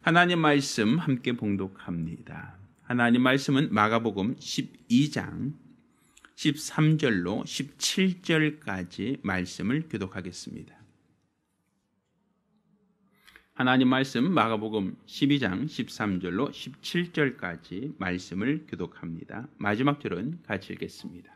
하나님 말씀 함께 봉독합니다. 하나님 말씀은 마가복음 12장 13절로 17절까지 말씀을 교독하겠습니다. 하나님 말씀 마가복음 12장 13절로 17절까지 말씀을 교독합니다. 마지막 절은 같이 읽겠습니다.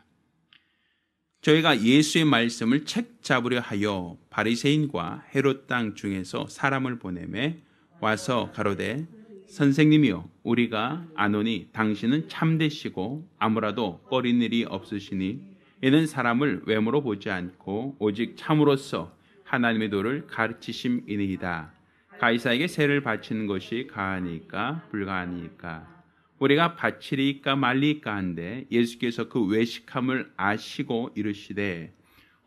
저희가 예수의 말씀을 책 잡으려 하여 바리새인과 헤롯 땅 중에서 사람을 보내매 와서 가로되 선생님이여 우리가 아노니 당신은 참되시고 아무라도 꺼린 일이 없으시니 이는 사람을 외모로 보지 않고 오직 참으로서 하나님의 도를 가르치심이니이다. 가이사에게 세를 바치는 것이 가하니까 불가하니까 우리가 바치리까 말리까 한데 예수께서 그 외식함을 아시고 이르시되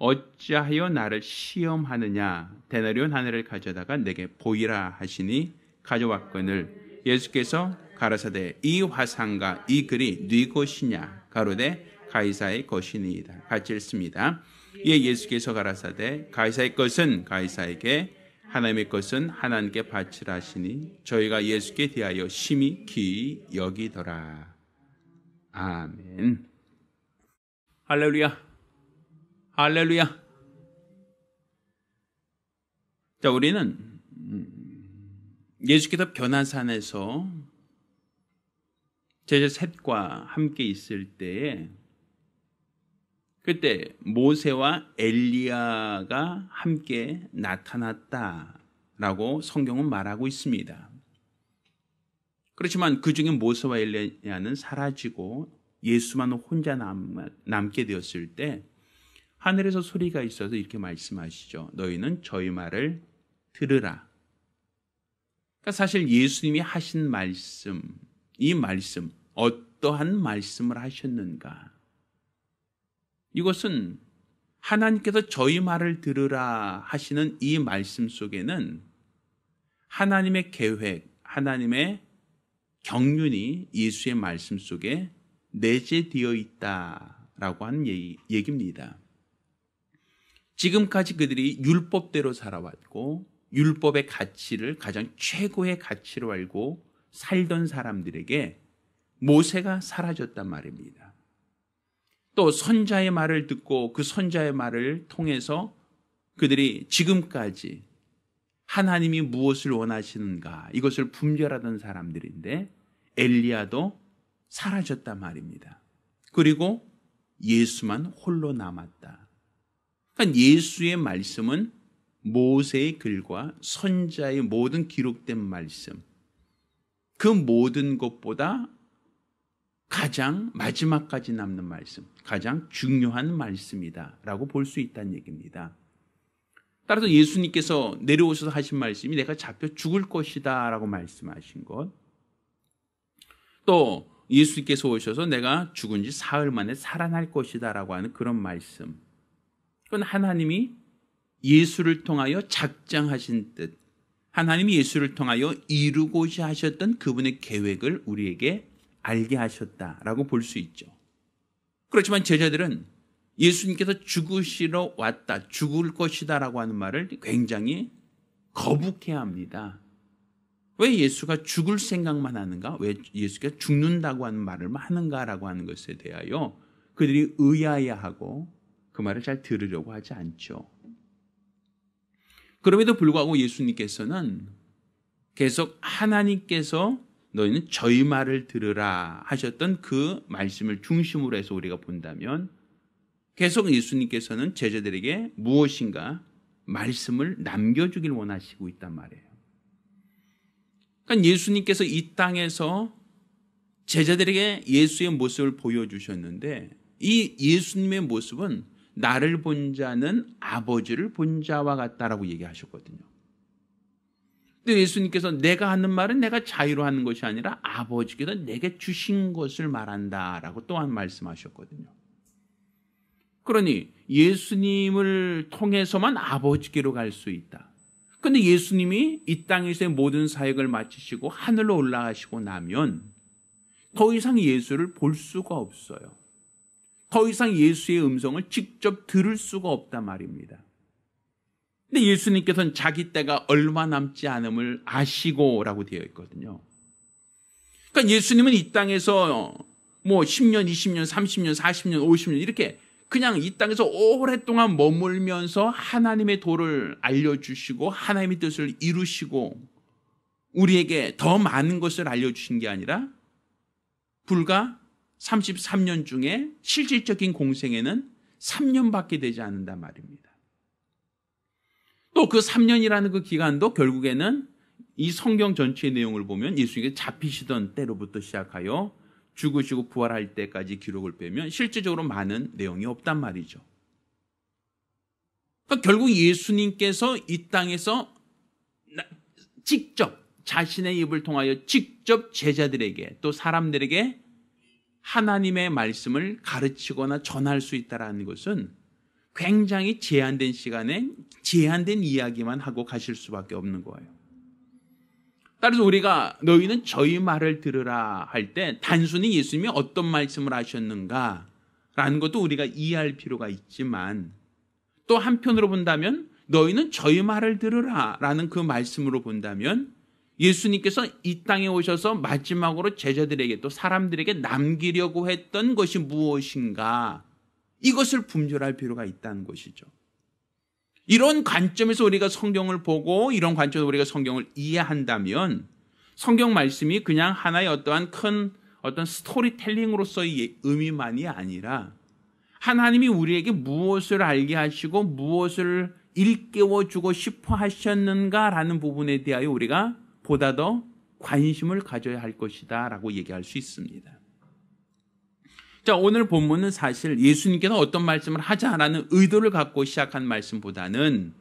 어찌하여 나를 시험하느냐 데나리온 하나를 가져다가 내게 보이라 하시니 가져왔거늘 예수께서 가라사대 이 화상과 이 글이 네 것이냐 가로되 가이사의 것이니이다. 같이 읽습니다. 이에 예수께서 가라사대 가이사의 것은 가이사에게 하나님의 것은 하나님께 바치라 하시니 저희가 예수께 대하여 심히 귀히 여기더라. 아멘. 할렐루야. 할렐루야. 자, 우리는 예수께서 변화산에서 제자 셋과 함께 있을 때에 그때 모세와 엘리야가 함께 나타났다라고 성경은 말하고 있습니다. 그렇지만 그 중에 모세와 엘리야는 사라지고 예수만 혼자 남게 되었을 때 하늘에서 소리가 있어서 이렇게 말씀하시죠. 너희는 저희 말을 들으라. 그러니까 사실 예수님이 하신 말씀, 이 말씀, 어떠한 말씀을 하셨는가? 이것은 하나님께서 저희 말을 들으라 하시는 이 말씀 속에는 하나님의 계획, 하나님의 경륜이 예수의 말씀 속에 내재되어 있다라고 하는 얘기입니다. 지금까지 그들이 율법대로 살아왔고 율법의 가치를 가장 최고의 가치로 알고 살던 사람들에게 모세가 사라졌단 말입니다. 또 선자의 말을 듣고 그 선자의 말을 통해서 그들이 지금까지 하나님이 무엇을 원하시는가 이것을 분별하던 사람들인데 엘리야도 사라졌단 말입니다. 그리고 예수만 홀로 남았다. 그러니까 예수의 말씀은 모세의 글과 선자의 모든 기록된 말씀, 그 모든 것보다 가장 마지막까지 남는 말씀, 가장 중요한 말씀이다라고 볼 수 있다는 얘기입니다. 따라서 예수님께서 내려오셔서 하신 말씀이 내가 잡혀 죽을 것이다 라고 말씀하신 것, 또 예수님께서 오셔서 내가 죽은 지 사흘 만에 살아날 것이다 라고 하는 그런 말씀, 그건 하나님이 예수를 통하여 작정하신 뜻, 하나님이 예수를 통하여 이루고자 하셨던 그분의 계획을 우리에게 알게 하셨다라고 볼 수 있죠. 그렇지만 제자들은 예수님께서 죽으시러 왔다, 죽을 것이다라고 하는 말을 굉장히 거북해 합니다. 왜 예수가 죽을 생각만 하는가? 왜 예수가 죽는다고 하는 말을 하는가라고 하는 것에 대하여 그들이 의아해하고 그 말을 잘 들으려고 하지 않죠. 그럼에도 불구하고 예수님께서는 계속 하나님께서 너희는 저희 말을 들으라 하셨던 그 말씀을 중심으로 해서 우리가 본다면 계속 예수님께서는 제자들에게 무엇인가 말씀을 남겨주길 원하시고 있단 말이에요. 그러니까 예수님께서 이 땅에서 제자들에게 예수의 모습을 보여주셨는데 이 예수님의 모습은 나를 본 자는 아버지를 본 자와 같다라고 얘기하셨거든요. 근데 예수님께서 내가 하는 말은 내가 자유로 하는 것이 아니라 아버지께서 내게 주신 것을 말한다라고 또한 말씀하셨거든요. 그러니 예수님을 통해서만 아버지께로 갈 수 있다. 그런데 예수님이 이 땅에서의 모든 사역을 마치시고 하늘로 올라가시고 나면 더 이상 예수를 볼 수가 없어요. 더 이상 예수의 음성을 직접 들을 수가 없단 말입니다. 근데 예수님께서는 자기 때가 얼마 남지 않음을 아시고라고 되어 있거든요. 그러니까 예수님은 이 땅에서 뭐 10년, 20년, 30년, 40년, 50년 이렇게 그냥 이 땅에서 오랫동안 머물면서 하나님의 도를 알려주시고 하나님의 뜻을 이루시고 우리에게 더 많은 것을 알려주신 게 아니라 불과 33년 중에 실질적인 공생에는 3년밖에 되지 않는단 말입니다. 또 그 3년이라는 그 기간도 결국에는 이 성경 전체의 내용을 보면 예수님께서 잡히시던 때로부터 시작하여 죽으시고 부활할 때까지 기록을 빼면 실제적으로 많은 내용이 없단 말이죠. 그러니까 결국 예수님께서 이 땅에서 직접 자신의 입을 통하여 직접 제자들에게 또 사람들에게 하나님의 말씀을 가르치거나 전할 수 있다는 것은 굉장히 제한된 시간에 제한된 이야기만 하고 가실 수밖에 없는 거예요. 따라서 우리가 너희는 저희 말을 들으라 할 때 단순히 예수님이 어떤 말씀을 하셨는가라는 것도 우리가 이해할 필요가 있지만 또 한편으로 본다면 너희는 저희 말을 들으라라는 그 말씀으로 본다면 예수님께서 이 땅에 오셔서 마지막으로 제자들에게 또 사람들에게 남기려고 했던 것이 무엇인가 이것을 분별할 필요가 있다는 것이죠. 이런 관점에서 우리가 성경을 보고 이런 관점에서 우리가 성경을 이해한다면 성경 말씀이 그냥 하나의 어떠한 큰 어떤 스토리텔링으로서의 의미만이 아니라 하나님이 우리에게 무엇을 알게 하시고 무엇을 일깨워주고 싶어 하셨는가라는 부분에 대하여 우리가 보다 더 관심을 가져야 할 것이다 라고 얘기할 수 있습니다. 자, 오늘 본문은 사실 예수님께서 어떤 말씀을 하자라는 의도를 갖고 시작한 말씀보다는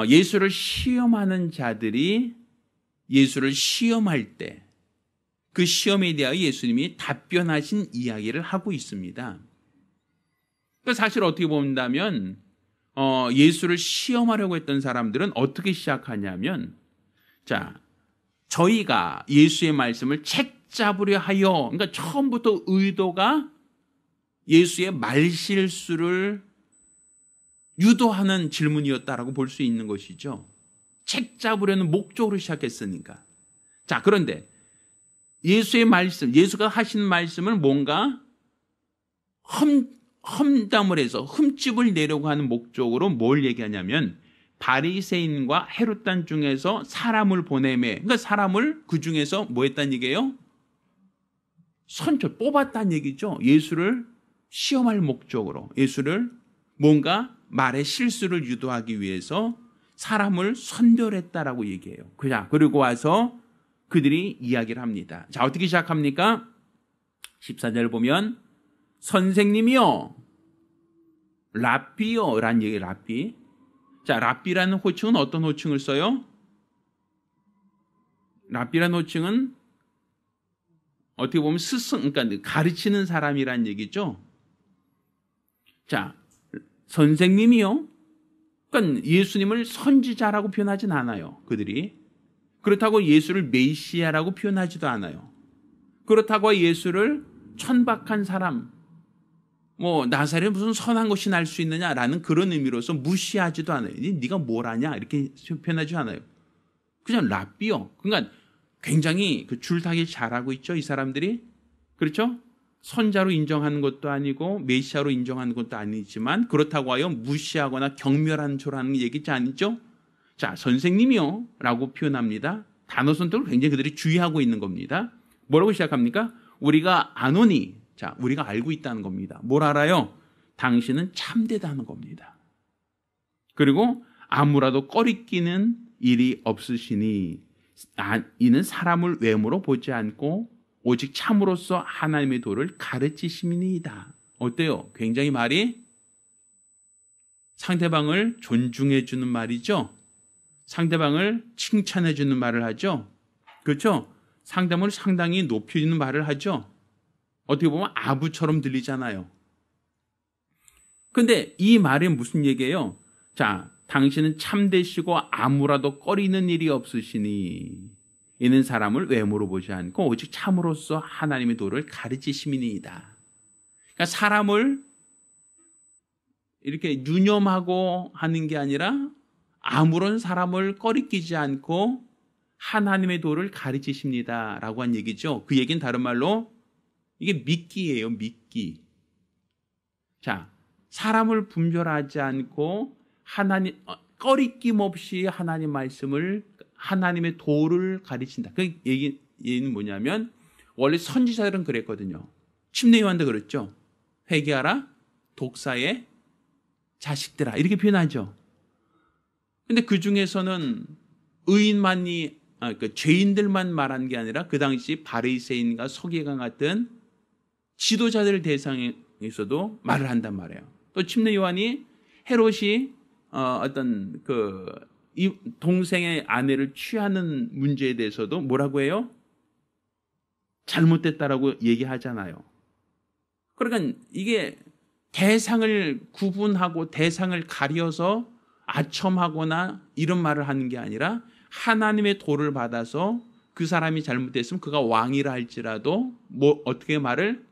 예수를 시험하는 자들이 예수를 시험할 때 그 시험에 대하여 예수님이 답변하신 이야기를 하고 있습니다. 사실 어떻게 본다면 예수를 시험하려고 했던 사람들은 어떻게 시작하냐면 자, 저희가 예수의 말씀을 잡으려 하여 그러니까 처음부터 의도가 예수의 말실수를 유도하는 질문이었다라고 볼 수 있는 것이죠. 책 잡으려는 목적으로 시작했으니까. 자, 그런데 예수의 말씀, 예수가 하신 말씀을 뭔가 험담을 해서 흠집을 내려고 하는 목적으로 뭘 얘기하냐면 바리새인과 헤롯단 중에서 사람을 보내매 그러니까 사람을 그 중에서 뭐 했다는 얘기예요? 뽑았다는 얘기죠. 예수를 시험할 목적으로 예수를 뭔가 말의 실수를 유도하기 위해서 사람을 선별했다라고 얘기해요. 그리고 와서 그들이 이야기를 합니다. 자, 어떻게 시작합니까? 14절 보면 선생님이요 랍비요 라는 얘기예요. 랍비. 자, 랍비라는 호칭은 어떤 호칭을 써요? 랍비라는 호칭은 어떻게 보면 스승, 그러니까 가르치는 사람이란 얘기죠. 자, 선생님이요. 그러니까 예수님을 선지자라고 표현하진 않아요. 그들이. 그렇다고 예수를 메시아라고 표현하지도 않아요. 그렇다고 예수를 천박한 사람, 나사렛에 무슨 선한 것이 날 수 있느냐라는 그런 의미로서 무시하지도 않아요. 네가 뭘 하냐 이렇게 표현하지 않아요. 그냥 랍비요. 그러니까 굉장히 그 줄타기 잘하고 있죠, 이 사람들이. 그렇죠? 선자로 인정하는 것도 아니고 메시아로 인정하는 것도 아니지만 그렇다고 하여 무시하거나 경멸하는 조라는 얘기지 아니죠? 자, 선생님이요 라고 표현합니다. 단어 선택을 굉장히 그들이 주의하고 있는 겁니다. 뭐라고 시작합니까? 우리가 아노니, 자, 우리가 알고 있다는 겁니다. 뭘 알아요? 당신은 참되다는 겁니다. 그리고 아무라도 꺼리끼는 일이 없으시니 이는 사람을 외모로 보지 않고 오직 참으로서 하나님의 도를 가르치심이니이다. 어때요? 굉장히 말이 상대방을 존중해 주는 말이죠. 상대방을 칭찬해 주는 말을 하죠. 그렇죠? 상대방을 상당히 높여주는 말을 하죠. 어떻게 보면 아부처럼 들리잖아요. 근데 이 말이 무슨 얘기예요? 자, 당신은 참되시고 아무라도 꺼리는 일이 없으시니 이는 사람을 외모로 보지 않고 오직 참으로써 하나님의 도를 가르치심이니이다. 그러니까 사람을 이렇게 유념하고 하는 게 아니라 아무런 사람을 꺼리끼지 않고 하나님의 도를 가르치십니다라고 한 얘기죠. 그 얘기는 다른 말로 이게 미끼예요. 미끼. 자, 사람을 분별하지 않고 하나님 꺼리낌 없이 하나님 말씀을 하나님의 도를 가르친다. 그 얘기는 뭐냐면 원래 선지자들은 그랬거든요. 침례 요한도 그랬죠. 회개하라 독사의 자식들아 이렇게 표현하죠. 근데 그 중에서는 의인만이 죄인들만 말한 게 아니라 그 당시 바리새인과 서기관 같은 지도자들 대상에서도 말을 한단 말이에요. 또 침례 요한이 헤롯이 어떤 이 동생의 아내를 취하는 문제에 대해서도 뭐라고 해요? 잘못됐다라고 얘기하잖아요. 그러니까 이게 대상을 구분하고 대상을 가려서 아첨하거나 이런 말을 하는 게 아니라 하나님의 도를 받아서 그 사람이 잘못됐으면 그가 왕이라 할지라도 뭐 어떻게 말을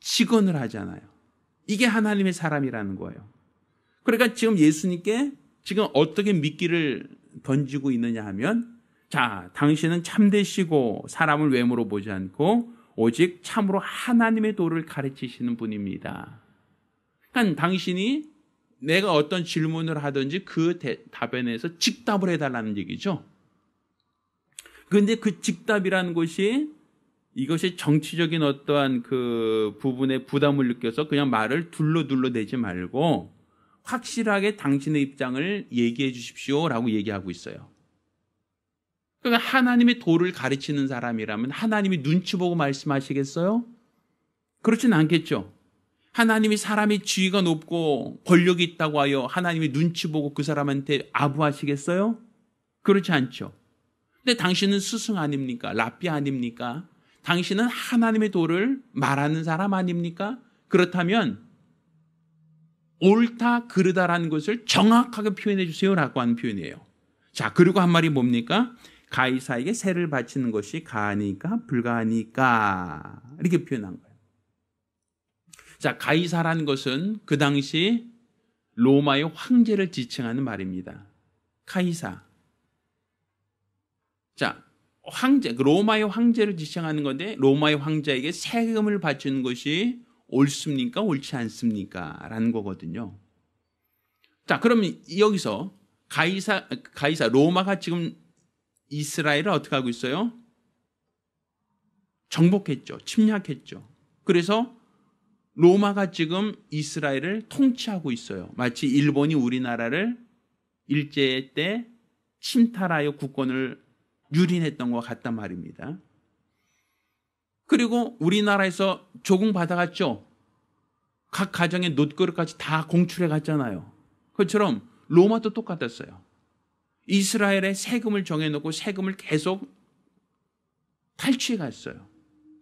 직언을 하잖아요. 이게 하나님의 사람이라는 거예요. 그러니까 지금 예수님께 지금 어떻게 미끼를 던지고 있느냐 하면 자, 당신은 참되시고 사람을 외모로 보지 않고 오직 참으로 하나님의 도를 가르치시는 분입니다. 그러니까 당신이 내가 어떤 질문을 하든지 그 답변에서 직답을 해달라는 얘기죠. 그런데 그 직답이라는 것이 이것이 정치적인 어떠한 그 부분에 부담을 느껴서 그냥 말을 둘러대지 말고 확실하게 당신의 입장을 얘기해 주십시오라고 얘기하고 있어요. 그러니까 하나님의 도를 가르치는 사람이라면 하나님이 눈치 보고 말씀하시겠어요? 그렇지는 않겠죠. 하나님이 사람이 지위가 높고 권력이 있다고 하여 하나님이 눈치 보고 그 사람한테 아부하시겠어요? 그렇지 않죠. 근데 당신은 스승 아닙니까? 랍비 아닙니까? 당신은 하나님의 도를 말하는 사람 아닙니까? 그렇다면 옳다 그르다라는 것을 정확하게 표현해 주세요라고 하는 표현이에요. 자, 그리고 한 말이 뭡니까? 가이사에게 세를 바치는 것이 가하니까 불가하니까 이렇게 표현한 거예요. 자, 가이사라는 것은 그 당시 로마의 황제를 지칭하는 말입니다. 카이사. 자, 로마의 황제를 지칭하는 건데 로마의 황제에게 세금을 바치는 것이 옳습니까? 옳지 않습니까? 라는 거거든요. 자, 그러면 여기서 가이사 로마가 지금 이스라엘을 어떻게 하고 있어요? 정복했죠. 침략했죠. 그래서 로마가 지금 이스라엘을 통치하고 있어요. 마치 일본이 우리나라를 일제 때 침탈하여 국권을 유린했던 것과 같단 말입니다. 그리고 우리나라에서 조공받아갔죠. 각 가정의 놋그릇까지 다 공출해 갔잖아요. 그것처럼 로마도 똑같았어요. 이스라엘에 세금을 정해놓고 세금을 계속 탈취해 갔어요.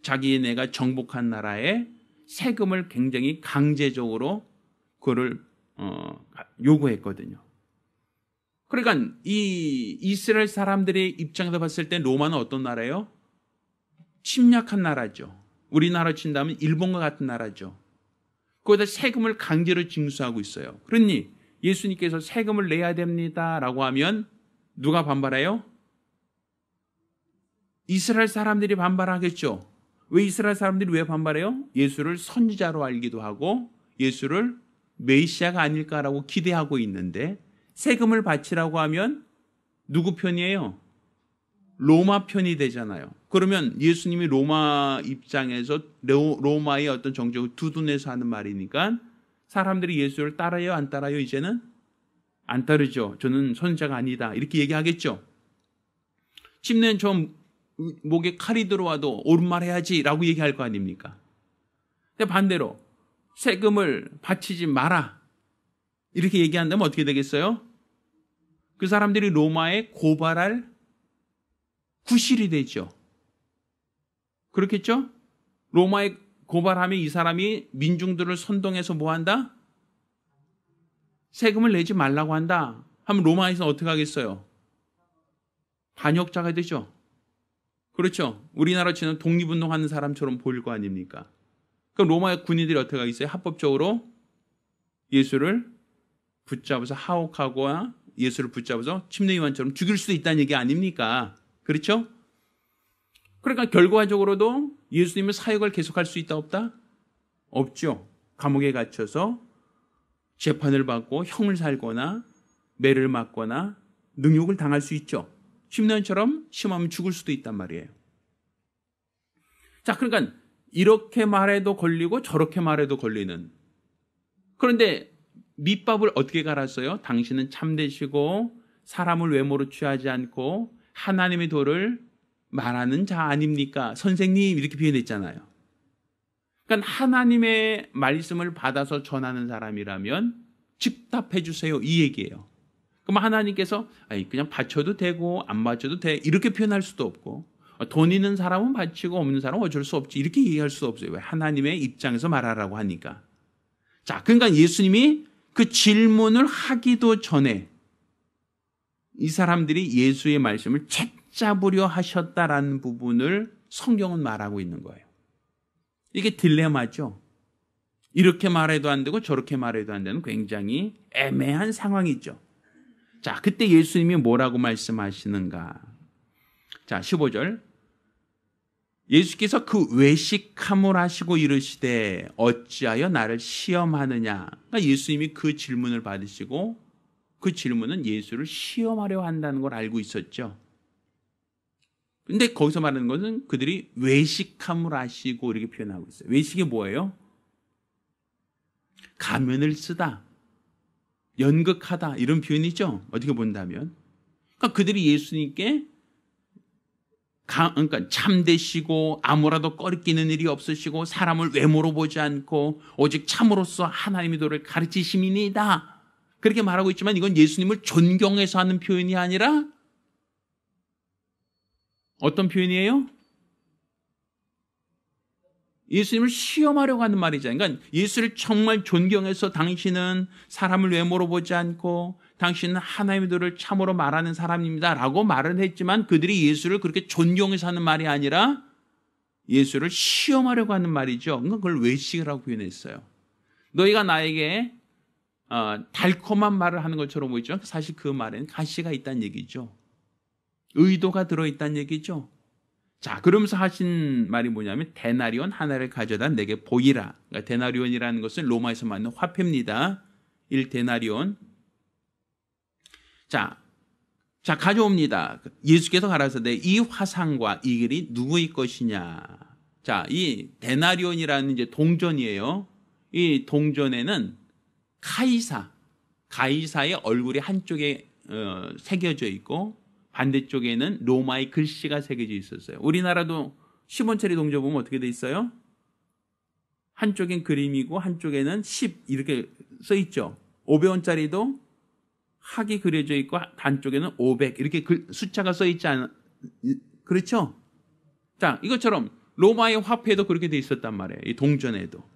자기네가 정복한 나라에 세금을 굉장히 강제적으로 그거를 요구했거든요. 그러니까 이 이스라엘 사람들의 입장에서 봤을 때 로마는 어떤 나라예요? 침략한 나라죠. 우리나라 친다면 일본과 같은 나라죠. 거기다 세금을 강제로 징수하고 있어요. 그러니 예수님께서 세금을 내야 됩니다라고 하면 누가 반발해요? 이스라엘 사람들이 반발하겠죠. 왜 이스라엘 사람들이 왜 반발해요? 예수를 선지자로 알기도 하고 예수를 메시아가 아닐까라고 기대하고 있는데 세금을 바치라고 하면 누구 편이에요? 로마 편이 되잖아요. 그러면 예수님이 로마 입장에서 로마의 어떤 정적을 두둔해서 하는 말이니까 사람들이 예수를 따라요? 안 따라요? 이제는? 안 따르죠. 저는 선지자가 아니다. 이렇게 얘기하겠죠. 침례는 좀 목에 칼이 들어와도 옳은 말 해야지 라고 얘기할 거 아닙니까? 근데 반대로 세금을 바치지 마라 이렇게 얘기한다면 어떻게 되겠어요? 그 사람들이 로마에 고발할 구실이 되죠. 그렇겠죠? 로마에 고발하면 이 사람이 민중들을 선동해서 뭐 한다? 세금을 내지 말라고 한다 하면 로마에서 어떻게 하겠어요? 반역자가 되죠. 그렇죠. 우리나라 치는 독립운동하는 사람처럼 보일 거 아닙니까? 그럼 로마의 군인들이 어떻게 하겠어요? 합법적으로 예수를 붙잡아서 하옥하거나 예수를 붙잡아서 침례요한처럼 죽일 수도 있다는 얘기 아닙니까? 그렇죠? 그러니까 결과적으로도 예수님은 사역을 계속할 수 있다 없다? 없죠. 감옥에 갇혀서 재판을 받고 형을 살거나 매를 맞거나 능욕을 당할 수 있죠. 침례요한처럼 심하면 죽을 수도 있단 말이에요. 자, 그러니까 이렇게 말해도 걸리고 저렇게 말해도 걸리는. 그런데 밑밥을 어떻게 갈았어요? 당신은 참되시고 사람을 외모로 취하지 않고 하나님의 도를 말하는 자 아닙니까? 선생님 이렇게 표현했잖아요. 그러니까 하나님의 말씀을 받아서 전하는 사람이라면 즉답해 주세요 이 얘기예요. 그럼 하나님께서 그냥 바쳐도 되고 안 바쳐도 돼 이렇게 표현할 수도 없고 돈 있는 사람은 바치고 없는 사람은 어쩔 수 없지 이렇게 얘기할 수 없어요. 왜? 하나님의 입장에서 말하라고 하니까. 자, 그러니까 예수님이 그 질문을 하기도 전에 이 사람들이 예수의 말씀을 채잡으려 하셨다라는 부분을 성경은 말하고 있는 거예요. 이게 딜레마죠. 이렇게 말해도 안 되고 저렇게 말해도 안 되는 굉장히 애매한 상황이죠. 자, 그때 예수님이 뭐라고 말씀하시는가? 자, 15절. 예수께서 그 외식함을 하시고 이르시되 어찌하여 나를 시험하느냐. 그러니까 예수님이 그 질문을 받으시고 그 질문은 예수를 시험하려 한다는 걸 알고 있었죠. 근데 거기서 말하는 것은 그들이 외식함을 하시고 이렇게 표현하고 있어요. 외식이 뭐예요? 가면을 쓰다, 연극하다 이런 표현이죠. 어떻게 본다면. 그러니까 그들이 예수님께 그러니까 참되시고 아무라도 꺼리끼는 일이 없으시고 사람을 외모로 보지 않고 오직 참으로서 하나님의 도를 가르치심이니이다. 그렇게 말하고 있지만 이건 예수님을 존경해서 하는 표현이 아니라 어떤 표현이에요? 예수님을 시험하려고 하는 말이잖아요. 그러니까 예수를 정말 존경해서 당신은 사람을 외모로 보지 않고 당신은 하나님의 도를 참으로 말하는 사람입니다 라고 말은 했지만 그들이 예수를 그렇게 존경해서 하는 말이 아니라 예수를 시험하려고 하는 말이죠. 그러니까 그걸 외식이라고 표현했어요. 너희가 나에게 달콤한 말을 하는 것처럼 보이죠. 사실 그 말에는 가시가 있다는 얘기죠. 의도가 들어있다는 얘기죠. 자, 그러면서 하신 말이 뭐냐면 데나리온 하나를 가져다 내게 보이라. 그러니까 데나리온이라는 것은 로마에서 만든 화폐입니다. 1데나리온. 자, 가져옵니다. 예수께서 가라사대 이 화상과 이 글이 누구의 것이냐. 자, 이 데나리온이라는 이제 동전이에요. 이 동전에는 가이사의 얼굴이 한쪽에 새겨져 있고 반대쪽에는 로마의 글씨가 새겨져 있었어요. 우리나라도 10원짜리 동전 보면 어떻게 돼 있어요? 한쪽엔 그림이고 한쪽에는 10 이렇게 써 있죠. 500원짜리도 학이 그려져 있고 한쪽에는 500 이렇게 숫자가 써 있지 않아? 그렇죠? 자, 이것처럼 로마의 화폐도 그렇게 돼 있었단 말이에요. 이 동전에도.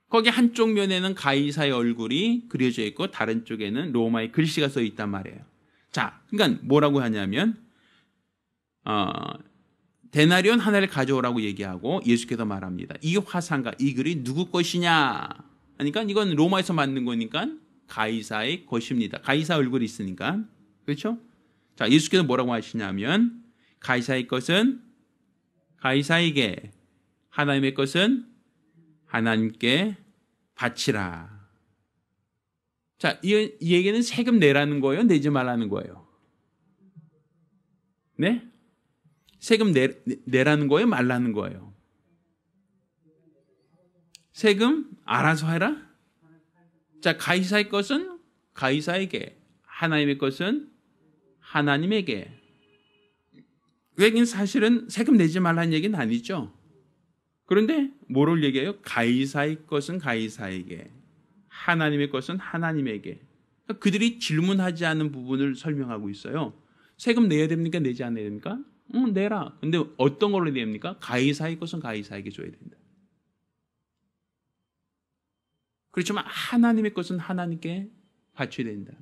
거기 한쪽 면에는 가이사의 얼굴이 그려져 있고 다른 쪽에는 로마의 글씨가 써 있단 말이에요. 자, 그러니까 뭐라고 하냐면 데나리온 하나를 가져오라고 얘기하고 예수께서 말합니다. 이 화상과 이 글이 누구 것이냐? 그러니까 이건 로마에서 만든 거니까 가이사의 것입니다. 가이사 얼굴이 있으니까. 그렇죠? 자, 예수께서 뭐라고 하시냐면 가이사의 것은 가이사에게, 하나님의 것은 하나님께 바치라. 자, 이 얘기는 세금 내라는 거예요? 내지 말라는 거예요? 네? 세금 내라는 거예요? 말라는 거예요? 세금 알아서 해라? 자, 가이사의 것은 가이사에게, 하나님의 것은 하나님에게. 여긴 사실은 세금 내지 말라는 얘기는 아니죠. 그런데 뭐를 얘기해요? 가이사의 것은 가이사에게, 하나님의 것은 하나님에게. 그러니까 그들이 질문하지 않은 부분을 설명하고 있어요. 세금 내야 됩니까? 내지 않아야 됩니까? 내라. 근데 어떤 걸로 냅니까? 가이사의 것은 가이사에게 줘야 된다. 그렇지만 하나님의 것은 하나님께 바쳐야 된다.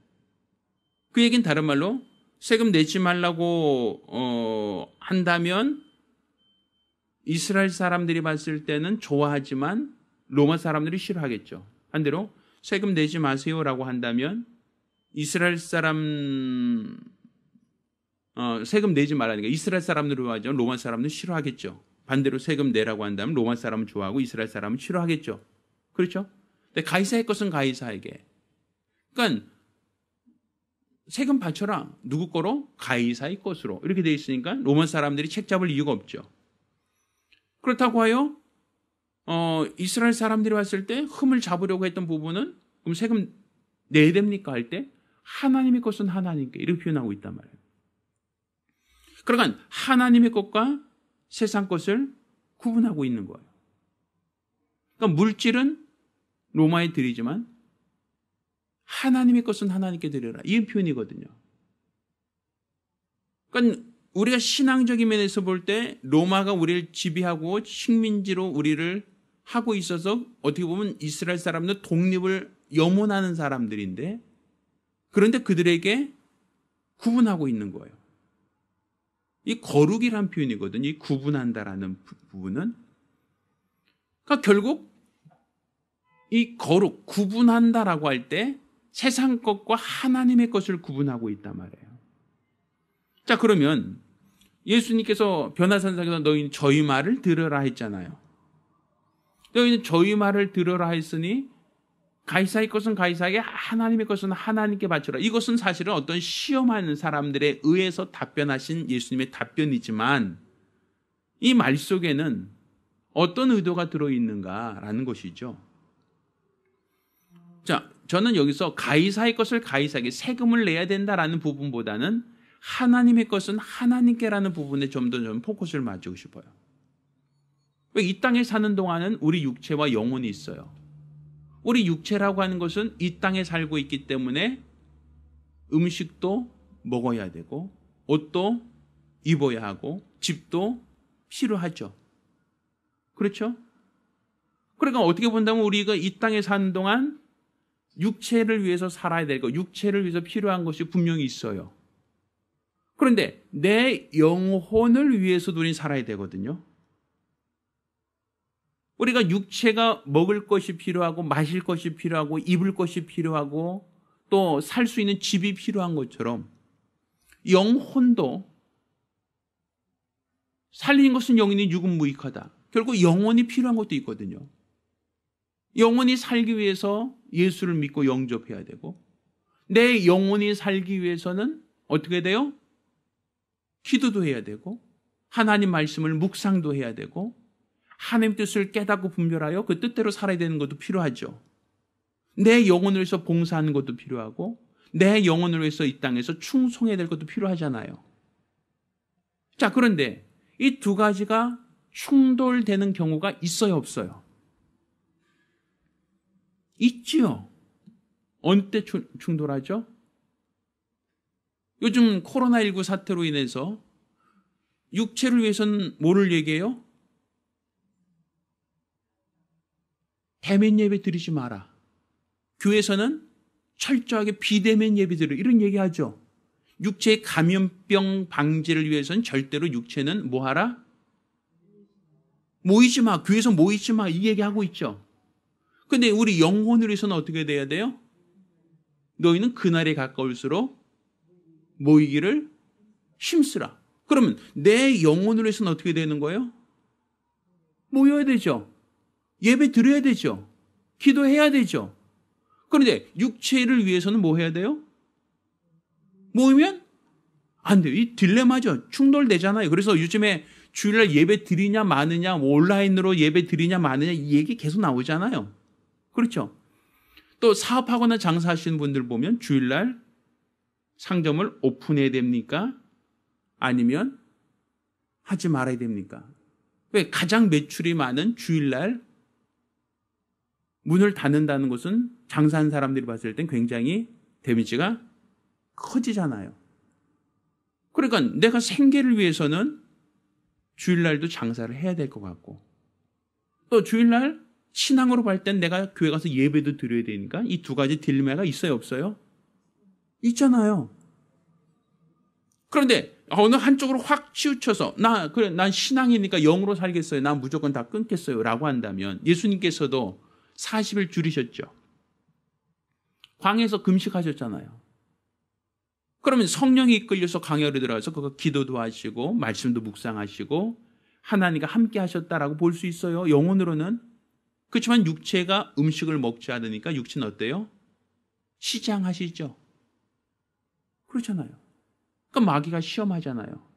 그 얘기는 다른 말로 세금 내지 말라고 한다면 이스라엘 사람들이 봤을 때는 좋아하지만 로마 사람들이 싫어하겠죠. 반대로 세금 내지 마세요라고 한다면 이스라엘 사람 세금 내지 말라니까 이스라엘 사람들을 좋아하죠. 로마 사람들은 싫어하겠죠. 반대로 세금 내라고 한다면 로마 사람은 좋아하고 이스라엘 사람은 싫어하겠죠. 그렇죠? 근데 가이사의 것은 가이사에게. 그러니까 세금 바쳐라. 누구 거로? 가이사의 것으로. 이렇게 돼 있으니까 로마 사람들이 책 잡을 이유가 없죠. 그렇다고 하여 이스라엘 사람들이 왔을 때 흠을 잡으려고 했던 부분은 그럼 세금 내야 됩니까? 할 때 하나님의 것은 하나님께 이렇게 표현하고 있단 말이에요. 그러니까 하나님의 것과 세상 것을 구분하고 있는 거예요. 그러니까 물질은 로마에 드리지만 하나님의 것은 하나님께 드려라. 이 표현이거든요. 그러니까 우리가 신앙적인 면에서 볼 때 로마가 우리를 지배하고 식민지로 우리를 하고 있어서 어떻게 보면 이스라엘 사람들 독립을 염원하는 사람들인데 그런데 그들에게 구분하고 있는 거예요. 이 거룩이란 표현이거든요. 이 구분한다라는 부분은. 그러니까 결국 이 거룩, 구분한다라고 할 때 세상 것과 하나님의 것을 구분하고 있단 말이에요. 자, 그러면 예수님께서 변화산상에서 너희는 저희 말을 들으라 했잖아요. 너희는 저희 말을 들으라 했으니 가이사의 것은 가이사에게 하나님의 것은 하나님께 바쳐라. 이것은 사실은 어떤 시험하는 사람들에 의해서 답변하신 예수님의 답변이지만 이 말 속에는 어떤 의도가 들어있는가라는 것이죠. 자, 저는 여기서 가이사의 것을 가이사에게 세금을 내야 된다라는 부분보다는 하나님의 것은 하나님께라는 부분에 좀 더 포커스를 맞추고 싶어요. 왜 이 땅에 사는 동안은 우리 육체와 영혼이 있어요. 우리 육체라고 하는 것은 이 땅에 살고 있기 때문에 음식도 먹어야 되고 옷도 입어야 하고 집도 필요하죠. 그렇죠? 그러니까 어떻게 본다면 우리가 이 땅에 사는 동안 육체를 위해서 살아야 되고 육체를 위해서 필요한 것이 분명히 있어요. 그런데 내 영혼을 위해서도 우리는 살아야 되거든요. 우리가 육체가 먹을 것이 필요하고 마실 것이 필요하고 입을 것이 필요하고 또 살 수 있는 집이 필요한 것처럼 영혼도 살리는 것은 영혼이 유급무익하다. 결국 영혼이 필요한 것도 있거든요. 영혼이 살기 위해서 예수를 믿고 영접해야 되고 내 영혼이 살기 위해서는 어떻게 돼요? 기도도 해야 되고 하나님 말씀을 묵상도 해야 되고 하나님 뜻을 깨닫고 분별하여 그 뜻대로 살아야 되는 것도 필요하죠. 내 영혼을 위해서 봉사하는 것도 필요하고 내 영혼을 위해서 이 땅에서 충성해야 될 것도 필요하잖아요. 자, 그런데 이 두 가지가 충돌되는 경우가 있어요, 없어요? 있지요. 어느 때 충돌하죠? 요즘 코로나19 사태로 인해서 육체를 위해서는 뭐를 얘기해요? 대면 예배 드리지 마라. 교회에서는 철저하게 비대면 예배 드리라. 이런 얘기하죠. 육체의 감염병 방지를 위해서는 절대로 육체는 뭐 하라? 모이지 마. 교회에서 모이지 마. 이 얘기하고 있죠. 근데 우리 영혼을 위해서는 어떻게 돼야 돼요? 너희는 그날에 가까울수록 모이기를 힘쓰라. 그러면 내 영혼을 위해서는 어떻게 되는 거예요? 모여야 되죠. 예배 드려야 되죠. 기도해야 되죠. 그런데 육체를 위해서는 뭐 해야 돼요? 모이면 안 돼요. 이 딜레마죠. 충돌되잖아요. 그래서 요즘에 주일날 예배 드리냐 마느냐, 온라인으로 예배 드리냐 마느냐 이 얘기 계속 나오잖아요. 그렇죠. 또 사업하거나 장사하시는 분들 보면 주일날 상점을 오픈해야 됩니까? 아니면 하지 말아야 됩니까? 왜? 가장 매출이 많은 주일날 문을 닫는다는 것은 장사하는 사람들이 봤을 땐 굉장히 데미지가 커지잖아요. 그러니까 내가 생계를 위해서는 주일날도 장사를 해야 될 것 같고 또 주일날 신앙으로 볼 땐 내가 교회 가서 예배도 드려야 되니까 이 두 가지 딜레마가 있어요, 없어요? 있잖아요. 그런데 어느 한쪽으로 확 치우쳐서 난 신앙이니까 영으로 살겠어요. 난 무조건 다 끊겠어요. 라고 한다면 예수님께서도 40일 줄이셨죠. 광야에서 금식하셨잖아요. 그러면 성령이 이끌려서 광야로 들어가서 그거 기도도 하시고 말씀도 묵상하시고 하나님과 함께 하셨다라고 볼 수 있어요. 영혼으로는. 그렇지만 육체가 음식을 먹지 않으니까 육체는 어때요? 시장하시죠. 그렇잖아요. 그러니까 마귀가 시험하잖아요.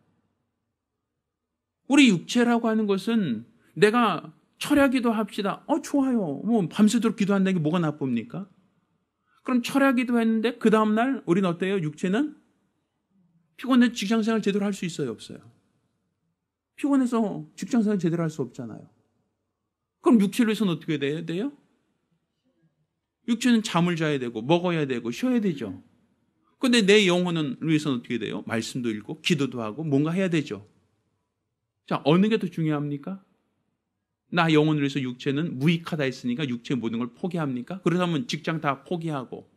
우리 육체라고 하는 것은 내가 철야기도 합시다. 좋아요. 뭐 밤새도록 기도한다는 게 뭐가 나쁩니까? 그럼 철야기도 했는데 그 다음날 우리는 어때요? 육체는 피곤해 직장생활 제대로 할 수 있어요? 없어요? 피곤해서 직장생활 제대로 할 수 없잖아요. 그럼 육체를 위해서는 어떻게 돼요? 육체는 잠을 자야 되고 먹어야 되고 쉬어야 되죠. 그런데 내 영혼은 위해서는 어떻게 돼요? 말씀도 읽고 기도도 하고 뭔가 해야 되죠. 자, 어느 게 더 중요합니까? 나 영혼을 위해서 육체는 무익하다 했으니까 육체의 모든 걸 포기합니까? 그러면 직장 다 포기하고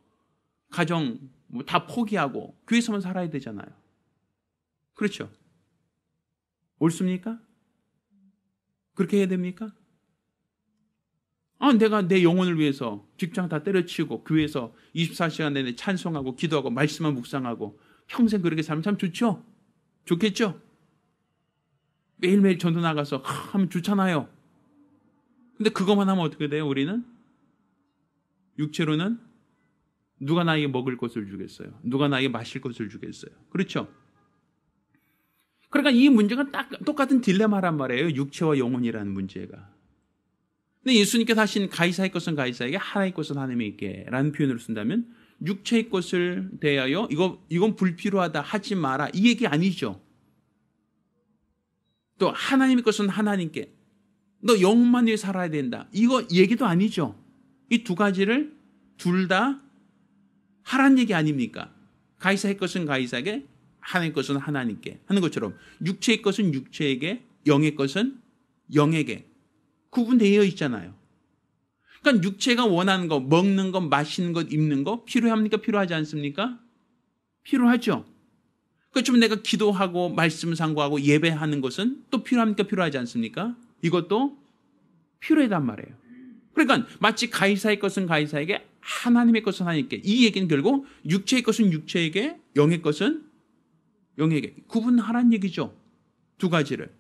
가정 다 포기하고 교회에서만 살아야 되잖아요. 그렇죠? 옳습니까? 그렇게 해야 됩니까? 내가 내 영혼을 위해서 직장 다 때려치우고 교회에서 24시간 내내 찬송하고 기도하고 말씀만 묵상하고 평생 그렇게 살면 참 좋죠? 좋겠죠? 매일매일 전도 나가서 하면 좋잖아요. 근데 그것만 하면 어떻게 돼요? 우리는? 육체로는 누가 나에게 먹을 것을 주겠어요? 누가 나에게 마실 것을 주겠어요? 그렇죠? 그러니까 이 문제가 딱 똑같은 딜레마란 말이에요. 육체와 영혼이라는 문제가. 근데 예수님께서 하신 가이사의 것은 가이사에게 하나의 것은 하나님에게 라는 표현을 쓴다면 육체의 것을 대하여 이건 불필요하다 하지 마라 이 얘기 아니죠. 또 하나님의 것은 하나님께 너 영혼만 위해 살아야 된다. 이거 얘기도 아니죠. 이 두 가지를 둘 다 하라는 얘기 아닙니까? 가이사의 것은 가이사에게 하나님의 것은 하나님께 하는 것처럼 육체의 것은 육체에게 영의 것은 영에게 구분되어 있잖아요. 그러니까 육체가 원하는 거 먹는 거 마시는 것 입는 거 필요합니까? 필요하지 않습니까? 필요하죠. 그렇지만 내가 기도하고 말씀 상고하고 예배하는 것은 또 필요합니까? 필요하지 않습니까? 이것도 필요하단 말이에요. 그러니까 마치 가이사의 것은 가이사에게 하나님의 것은 하나님께 이 얘기는 결국 육체의 것은 육체에게 영의 것은 영에게 구분하라는 얘기죠. 두 가지를.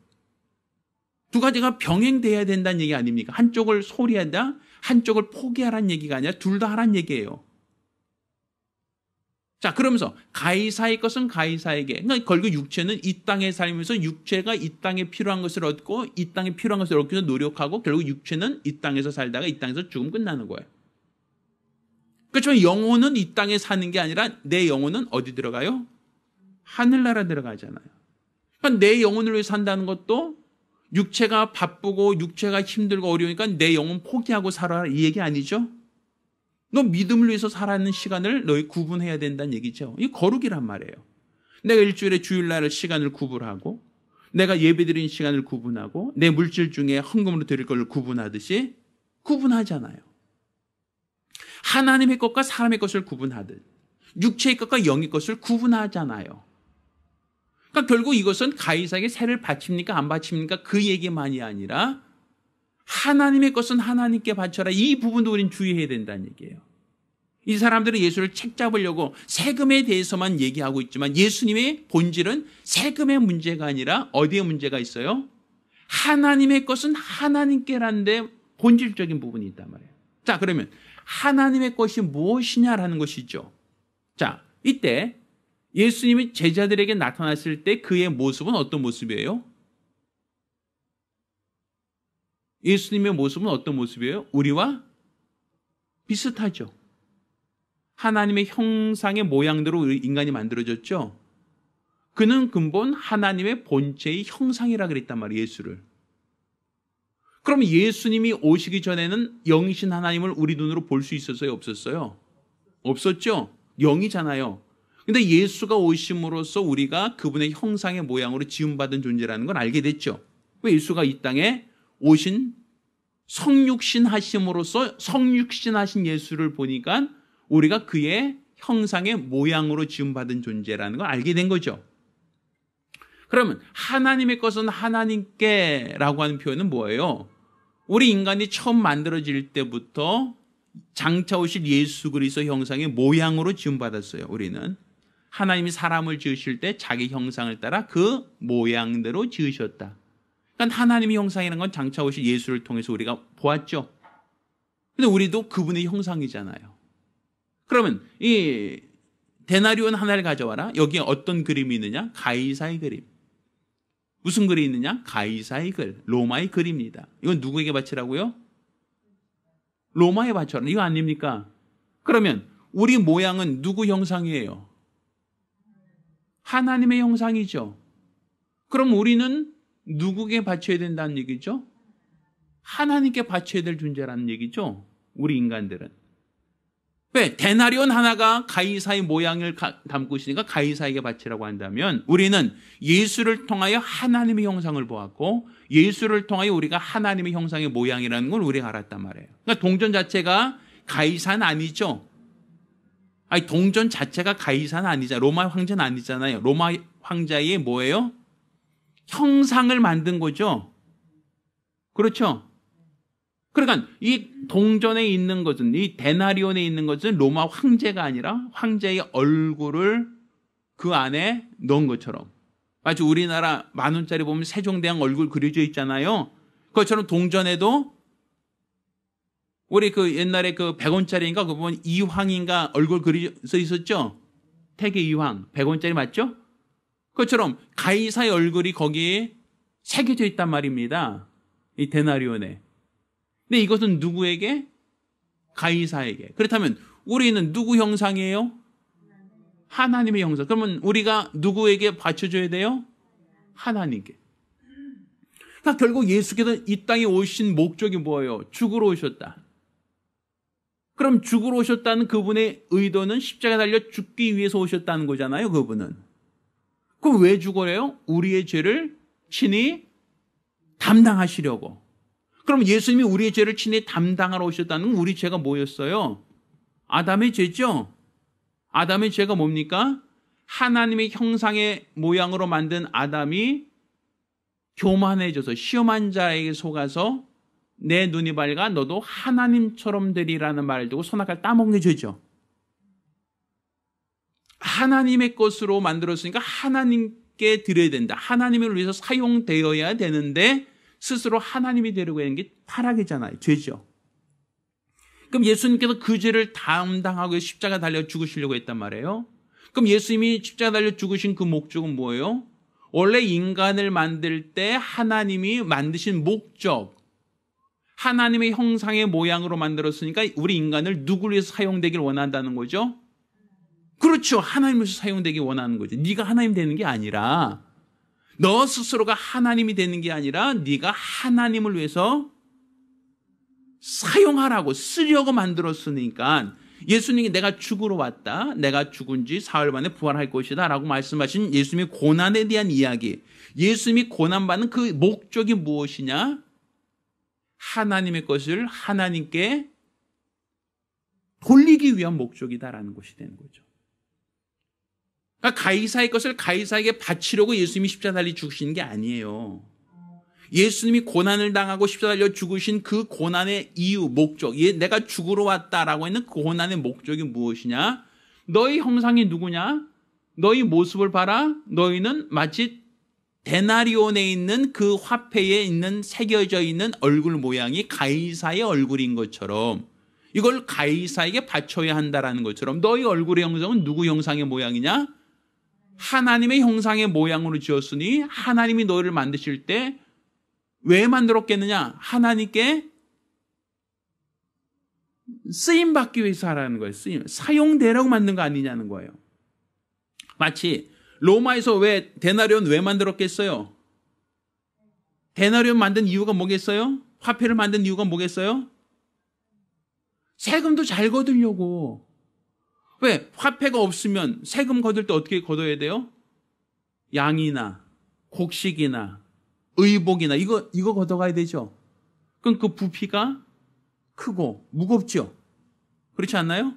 두 가지가 병행돼야 된다는 얘기 아닙니까? 한쪽을 소홀히 한다, 한쪽을 포기하라는 얘기가 아니라 둘 다 하라는 얘기예요. 자, 그러면서 가이사의 것은 가이사에게. 그러니까 결국 육체는 이 땅에 살면서 육체가 이 땅에 필요한 것을 얻고 이 땅에 필요한 것을 얻기 위해서 노력하고 결국 육체는 이 땅에서 살다가 이 땅에서 죽으면 끝나는 거예요. 그렇지만 영혼은 이 땅에 사는 게 아니라 내 영혼은 어디 들어가요? 하늘나라 들어가잖아요. 그러니까 내 영혼을 위해 산다는 것도 육체가 바쁘고 육체가 힘들고 어려우니까 내 영혼 포기하고 살아라 이 얘기 아니죠? 너 믿음을 위해서 살아가는 시간을 너희 구분해야 된다는 얘기죠. 이게 거룩이란 말이에요. 내가 일주일에 주일날 시간을 구분하고 내가 예배드리는 시간을 구분하고 내 물질 중에 헌금으로 드릴 걸 구분하듯이 구분하잖아요. 하나님의 것과 사람의 것을 구분하듯 육체의 것과 영의 것을 구분하잖아요. 그러니까 결국 이것은 가이사에게 세를 바칩니까 안 바칩니까 그 얘기만이 아니라 하나님의 것은 하나님께 바쳐라 이 부분도 우리는 주의해야 된다는 얘기예요. 이 사람들은 예수를 책잡으려고 세금에 대해서만 얘기하고 있지만 예수님의 본질은 세금의 문제가 아니라 어디에 문제가 있어요? 하나님의 것은 하나님께라는 데 본질적인 부분이 있단 말이에요. 자, 그러면 하나님의 것이 무엇이냐라는 것이죠. 자, 이때 예수님이 제자들에게 나타났을 때 그의 모습은 어떤 모습이에요? 예수님의 모습은 어떤 모습이에요? 우리와 비슷하죠. 하나님의 형상의 모양대로 인간이 만들어졌죠. 그는 근본 하나님의 본체의 형상이라 그랬단 말이에요. 예수를. 그럼 예수님이 오시기 전에는 영이신 하나님을 우리 눈으로 볼 수 있었어요? 없었어요? 없었죠. 영이잖아요. 근데 예수가 오심으로써 우리가 그분의 형상의 모양으로 지음받은 존재라는 걸 알게 됐죠. 왜 예수가 이 땅에 오신 성육신 하심으로써 성육신 하신 예수를 보니까 우리가 그의 형상의 모양으로 지음받은 존재라는 걸 알게 된 거죠. 그러면 하나님의 것은 하나님께 라고 하는 표현은 뭐예요? 우리 인간이 처음 만들어질 때부터 장차 오실 예수 그리스도 형상의 모양으로 지음받았어요. 우리는 하나님이 사람을 지으실 때 자기 형상을 따라 그 모양대로 지으셨다. 그러니까 하나님의 형상이라는 건 장차 오실 예수를 통해서 우리가 보았죠. 근데 우리도 그분의 형상이잖아요. 그러면 이 데나리온 하나를 가져와라. 여기에 어떤 그림이 있느냐? 가이사의 그림. 무슨 글이 있느냐? 가이사의 글, 로마의 글입니다. 이건 누구에게 바치라고요? 로마에 바쳐라. 이거 아닙니까? 그러면 우리 모양은 누구 형상이에요? 하나님의 형상이죠. 그럼 우리는 누구에게 바쳐야 된다는 얘기죠? 하나님께 바쳐야 될 존재라는 얘기죠. 우리 인간들은. 왜? 데나리온 하나가 가이사의 모양을 담고 있으니까 가이사에게 바치라고 한다면 우리는 예수를 통하여 하나님의 형상을 보았고 예수를 통하여 우리가 하나님의 형상의 모양이라는 걸 우리가 알았단 말이에요. 그러니까 동전 자체가 가이사는 아니죠. 아니, 동전 자체가 가이사는 아니잖아요. 로마 황제는 아니잖아요. 로마 황제의 뭐예요? 형상을 만든 거죠. 그렇죠? 그러니까 이 동전에 있는 것은, 이 데나리온에 있는 것은 로마 황제가 아니라 황제의 얼굴을 그 안에 넣은 것처럼. 마치 우리나라 10,000원짜리 보면 세종대왕 얼굴 그려져 있잖아요. 그것처럼 동전에도 우리 그 옛날에 그 100원짜리인가 그거 보면 이황인가 얼굴 그려져 있었죠. 태계 이황 100원짜리 맞죠? 그것처럼 가이사의 얼굴이 거기에 새겨져 있단 말입니다. 이 데나리온에. 근데 이것은 누구에게? 가이사에게. 그렇다면 우리는 누구 형상이에요? 하나님의 형상. 그러면 우리가 누구에게 바쳐줘야 돼요? 하나님께. 그러니까 결국 예수께서 이 땅에 오신 목적이 뭐예요? 죽으러 오셨다. 그럼 죽으러 오셨다는 그분의 의도는 십자가에 달려 죽기 위해서 오셨다는 거잖아요. 그분은. 그럼 왜 죽어요? 우리의 죄를 친히 담당하시려고. 그럼 예수님이 우리의 죄를 친히 담당하러 오셨다는 건 우리 죄가 뭐였어요? 아담의 죄죠? 아담의 죄가 뭡니까? 하나님의 형상의 모양으로 만든 아담이 교만해져서 시험한 자에게 속아서 내 눈이 밝아 너도 하나님처럼 되리라는 말을 두고 손아귀를 따먹는 게 죄죠. 하나님의 것으로 만들었으니까 하나님께 드려야 된다. 하나님을 위해서 사용되어야 되는데 스스로 하나님이 되려고 하는 게 타락이잖아요. 죄죠. 그럼 예수님께서 그 죄를 담당하고 십자가 달려 죽으시려고 했단 말이에요. 그럼 예수님이 십자가 달려 죽으신 그 목적은 뭐예요? 원래 인간을 만들 때 하나님이 만드신 목적, 하나님의 형상의 모양으로 만들었으니까 우리 인간을 누구를 위해서 사용되길 원한다는 거죠? 그렇죠. 하나님을 위해서 사용되길 원하는 거죠. 네가 하나님 되는 게 아니라, 너 스스로가 하나님이 되는 게 아니라 네가 하나님을 위해서 사용하라고, 쓰려고 만들었으니까 예수님이 내가 죽으러 왔다. 내가 죽은 지 사흘 만에 부활할 것이다 라고 말씀하신 예수님의 고난에 대한 이야기. 예수님이 고난받는 그 목적이 무엇이냐? 하나님의 것을 하나님께 돌리기 위한 목적이다라는 것이 되는 거죠. 그러니까 가이사의 것을 가이사에게 바치려고 예수님이 십자가 달려 죽으신 게 아니에요. 예수님이 고난을 당하고 십자가 달려 죽으신 그 고난의 이유, 목적, 내가 죽으러 왔다라고 했는 그 고난의 목적이 무엇이냐? 너희 형상이 누구냐? 너희 모습을 봐라. 너희는 마치 데나리온에 있는 그 화폐에 있는 새겨져 있는 얼굴 모양이 가이사의 얼굴인 것처럼 이걸 가이사에게 바쳐야 한다라는 것처럼 너희 얼굴의 형상은 누구 형상의 모양이냐? 하나님의 형상의 모양으로 지었으니 하나님이 너희를 만드실 때 왜 만들었겠느냐? 하나님께 쓰임받기 위해서 하라는 거예요. 사용되라고 만든 거 아니냐는 거예요. 마치 로마에서 왜 데나리온 왜 만들었겠어요? 데나리온 만든 이유가 뭐겠어요? 화폐를 만든 이유가 뭐겠어요? 세금도 잘 거두려고. 왜? 화폐가 없으면 세금 거둘 때 어떻게 거둬야 돼요? 양이나 곡식이나 의복이나 이거 걷어가야 되죠. 그럼 그 부피가 크고 무겁죠. 그렇지 않나요?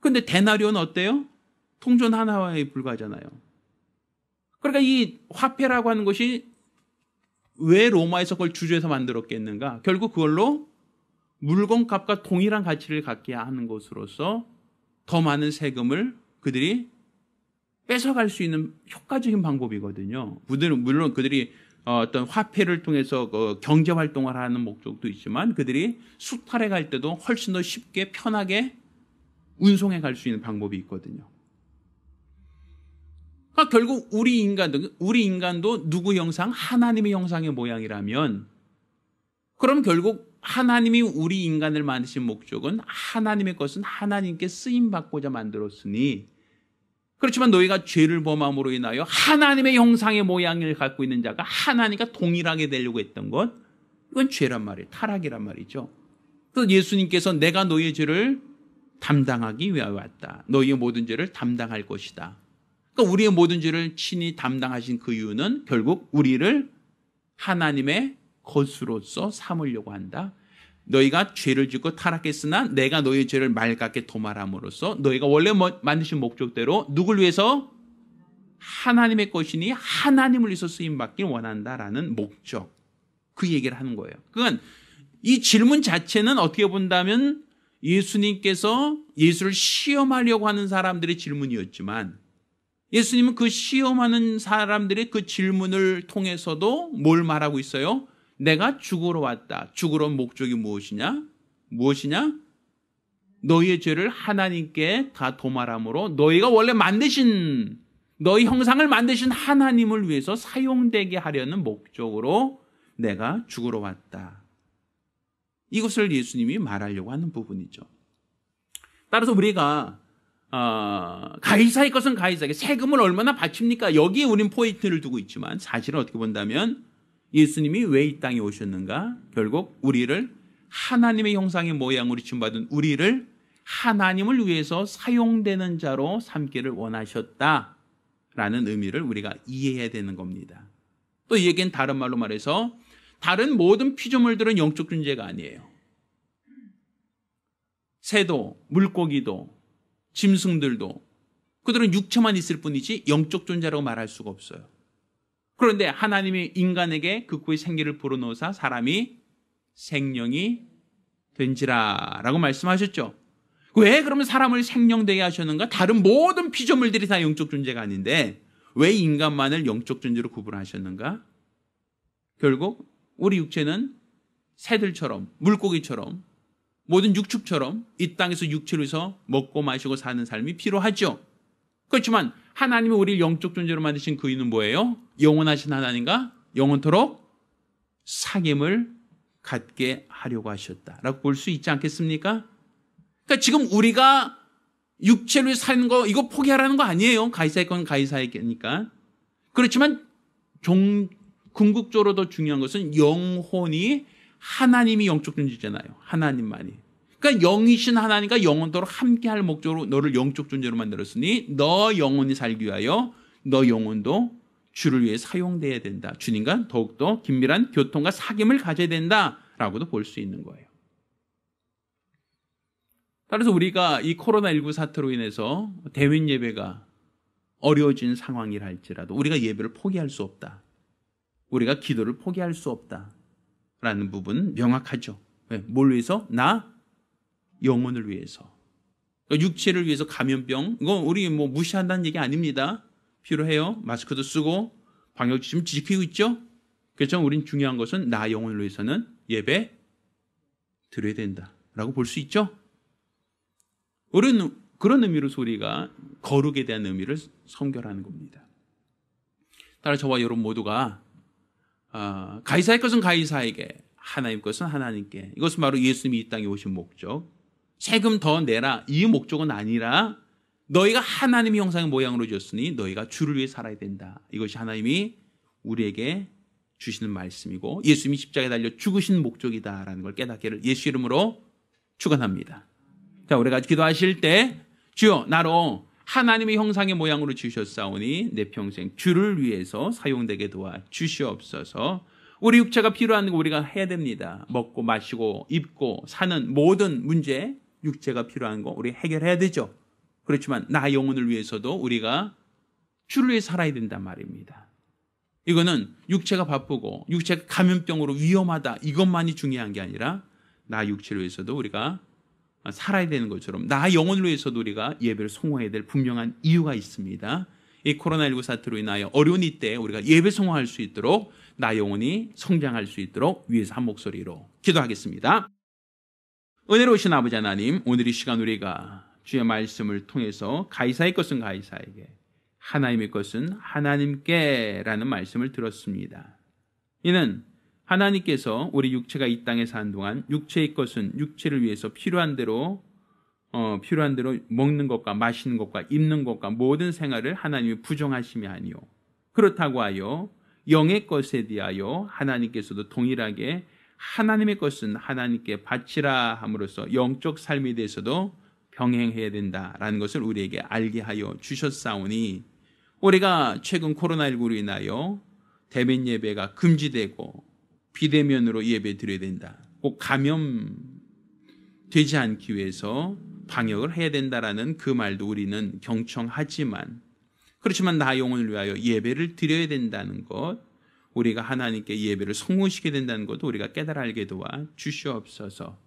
그런데 데나리온은 어때요? 통존 하나에 불과하잖아요. 그러니까 이 화폐라고 하는 것이 왜 로마에서 그걸 주저해서 만들었겠는가? 결국 그걸로 물건값과 동일한 가치를 갖게 하는 것으로서 더 많은 세금을 그들이 뺏어갈 수 있는 효과적인 방법이거든요. 물론 그들이 어떤 화폐를 통해서 경제 활동을 하는 목적도 있지만 그들이 수탈해 갈 때도 훨씬 더 쉽게 편하게 운송해 갈 수 있는 방법이 있거든요. 그러니까 결국 우리 인간도 누구 형상? 하나님의 형상의 모양이라면 그럼 결국 하나님이 우리 인간을 만드신 목적은 하나님의 것은 하나님께 쓰임받고자 만들었으니 그렇지만 너희가 죄를 범함으로 인하여 하나님의 형상의 모양을 갖고 있는 자가 하나님과 동일하게 되려고 했던 것 이건 죄란 말이에요. 타락이란 말이죠. 그래서 예수님께서 내가 너희의 죄를 담당하기 위하여 왔다. 너희의 모든 죄를 담당할 것이다. 그러니까 우리의 모든 죄를 친히 담당하신 그 이유는 결국 우리를 하나님의 것으로서 삼으려고 한다. 너희가 죄를 짓고 타락했으나 내가 너희의 죄를 맑게 도말함으로써 너희가 원래 만드신 목적대로 누굴 위해서? 하나님의 것이니 하나님을 위해서 쓰임받길 원한다라는 목적. 그 얘기를 하는 거예요. 그건 이 질문 자체는 어떻게 본다면 예수님께서 예수를 시험하려고 하는 사람들의 질문이었지만 예수님은 그 시험하는 사람들의 그 질문을 통해서도 뭘 말하고 있어요? 내가 죽으러 왔다. 죽으러 온 목적이 무엇이냐? 너희의 죄를 하나님께 다 도말함으로 너희가 원래 만드신 너희 형상을 만드신 하나님을 위해서 사용되게 하려는 목적으로 내가 죽으러 왔다. 이것을 예수님이 말하려고 하는 부분이죠. 따라서 우리가 가이사의 것은 가이사에게 세금을 얼마나 바칩니까? 여기에 우리는 포인트를 두고 있지만 사실은 어떻게 본다면 예수님이 왜 이 땅에 오셨는가? 결국 우리를 하나님의 형상의 모양으로 지음받은 우리를 하나님을 위해서 사용되는 자로 삼기를 원하셨다라는 의미를 우리가 이해해야 되는 겁니다. 또 이 얘기는 다른 말로 말해서 다른 모든 피조물들은 영적 존재가 아니에요. 새도, 물고기도, 짐승들도 그들은 육체만 있을 뿐이지 영적 존재라고 말할 수가 없어요. 그런데 하나님이 인간에게 극구의 생기를 불어넣으사 사람이 생명이 된지라 라고 말씀하셨죠. 왜 그러면 사람을 생명되게 하셨는가? 다른 모든 피조물들이 다 영적 존재가 아닌데 왜 인간만을 영적 존재로 구분하셨는가? 결국 우리 육체는 새들처럼 물고기처럼 모든 육축처럼 이 땅에서 육체로 해서 먹고 마시고 사는 삶이 필요하죠. 그렇지만 하나님이 우리를 영적 존재로 만드신 그 이유는 뭐예요? 영원하신 하나님과 영원토록 사귐을 갖게 하려고 하셨다라고 볼 수 있지 않겠습니까? 그러니까 지금 우리가 육체로 사는 거 이거 포기하라는 거 아니에요. 가이사의 건 가이사에게니까. 그렇지만 궁극적으로 더 중요한 것은 영혼이 하나님이 영적 존재잖아요. 하나님만이. 그러니까 영이신 하나님과 영원토록 함께할 목적으로 너를 영적 존재로 만들었으니 너 영혼이 살기 위하여 너 영혼도 주를 위해 사용돼야 된다. 주님과 더욱더 긴밀한 교통과 사귐을 가져야 된다라고도 볼 수 있는 거예요. 따라서 우리가 이 코로나19 사태로 인해서 대면 예배가 어려워진 상황이라 할지라도 우리가 예배를 포기할 수 없다. 우리가 기도를 포기할 수 없다라는 부분은 명확하죠. 왜? 뭘 위해서? 나 영혼을 위해서. 그러니까 육체를 위해서 감염병 이거 우리 뭐 무시한다는 얘기 아닙니다. 필요해요. 마스크도 쓰고 방역지침 지키고 있죠. 그렇죠. 우린 중요한 것은 나 영혼을 위해서는 예배 드려야 된다라고 볼 수 있죠. 우리는 그런 의미로서 우리가 거룩에 대한 의미를 선결하는 겁니다. 따라 저와 여러분 모두가 가이사의 것은 가이사에게 하나님 것은 하나님께 이것은 바로 예수님이 이 땅에 오신 목적 세금 더 내라 이 목적은 아니라 너희가 하나님의 형상의 모양으로 지었으니 너희가 주를 위해 살아야 된다. 이것이 하나님이 우리에게 주시는 말씀이고 예수님이 십자가에 달려 죽으신 목적이다라는 걸 깨닫기를 예수 이름으로 축원합니다. 자, 우리가 기도하실 때 주여 나로 하나님의 형상의 모양으로 지으셨사오니 내 평생 주를 위해서 사용되게 도와 주시옵소서. 우리 육체가 필요한 거 우리가 해야 됩니다. 먹고 마시고 입고 사는 모든 문제 육체가 필요한 거 우리 해결해야 되죠. 그렇지만 나 영혼을 위해서도 우리가 주를 위해 살아야 된단 말입니다. 이거는 육체가 바쁘고 육체가 감염병으로 위험하다 이것만이 중요한 게 아니라 나 육체를 위해서도 우리가 살아야 되는 것처럼 나 영혼을 위해서도 우리가 예배를 성공해야 될 분명한 이유가 있습니다. 이 코로나19 사태로 인하여 어려운 이때 우리가 예배 성공할 수 있도록 나 영혼이 성장할 수 있도록 위에서 한 목소리로 기도하겠습니다. 은혜로우신 아버지 하나님, 오늘 이 시간 우리가 주의 말씀을 통해서 가이사의 것은 가이사에게, 하나님의 것은 하나님께 라는 말씀을 들었습니다. 이는 하나님께서 우리 육체가 이 땅에 사는 동안 육체의 것은 육체를 위해서 필요한 대로 먹는 것과 마시는 것과 입는 것과 모든 생활을 하나님이 부정하심이 아니요, 그렇다고 하여 영의 것에 대하여 하나님께서도 동일하게 하나님의 것은 하나님께 바치라 함으로써 영적 삶에 대해서도 병행해야 된다라는 것을 우리에게 알게 하여 주셨사오니, 우리가 최근 코로나19로 인하여 대면 예배가 금지되고 비대면으로 예배 드려야 된다, 꼭 감염되지 않기 위해서 방역을 해야 된다라는 그 말도 우리는 경청하지만, 그렇지만 나 영혼을 위하여 예배를 드려야 된다는 것, 우리가 하나님께 예배를 성공시켜야 된다는 것도 우리가 깨달아 알게 도와 주시옵소서.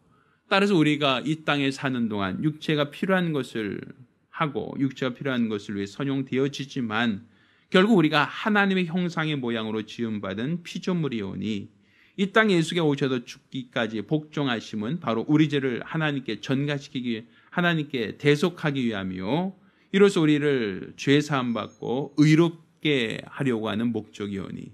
따라서 우리가 이 땅에 사는 동안 육체가 필요한 것을 하고 육체가 필요한 것을 위해 선용되어지지만 결국 우리가 하나님의 형상의 모양으로 지음받은 피조물이오니, 이 땅에 예수가 오셔서 죽기까지 복종하심은 바로 우리 죄를 하나님께 전가시키기, 하나님께 대속하기 위함이요, 이로써 우리를 죄 사함 받고 의롭게 하려고 하는 목적이오니,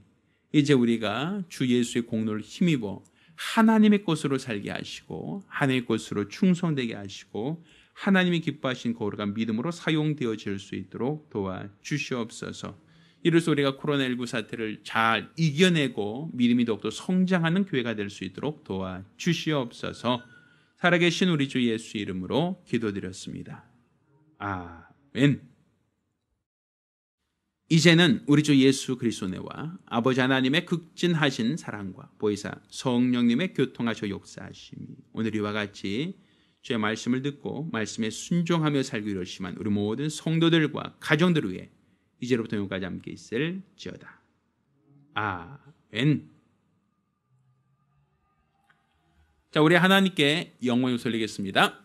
이제 우리가 주 예수의 공로를 힘입어 하나님의 것으로 살게 하시고 하나님의 것으로 충성되게 하시고 하나님이 기뻐하신 거룩한 믿음으로 사용되어질 수 있도록 도와주시옵소서. 이로써 우리가 코로나19 사태를 잘 이겨내고 믿음이 더욱더 성장하는 교회가 될 수 있도록 도와주시옵소서. 살아계신 우리 주 예수 이름으로 기도드렸습니다. 아멘. 이제는 우리 주 예수 그리스도 은혜와 아버지 하나님의 극진하신 사랑과 보혜사 성령님의 교통하셔 역사하심이 오늘 이와 같이 주의 말씀을 듣고 말씀에 순종하며 살기 이루시면 우리 모든 성도들과 가정들 위해 이제로부터 영원까지 함께 있을지어다. 아멘. 자, 우리 하나님께 영광을 돌리겠습니다.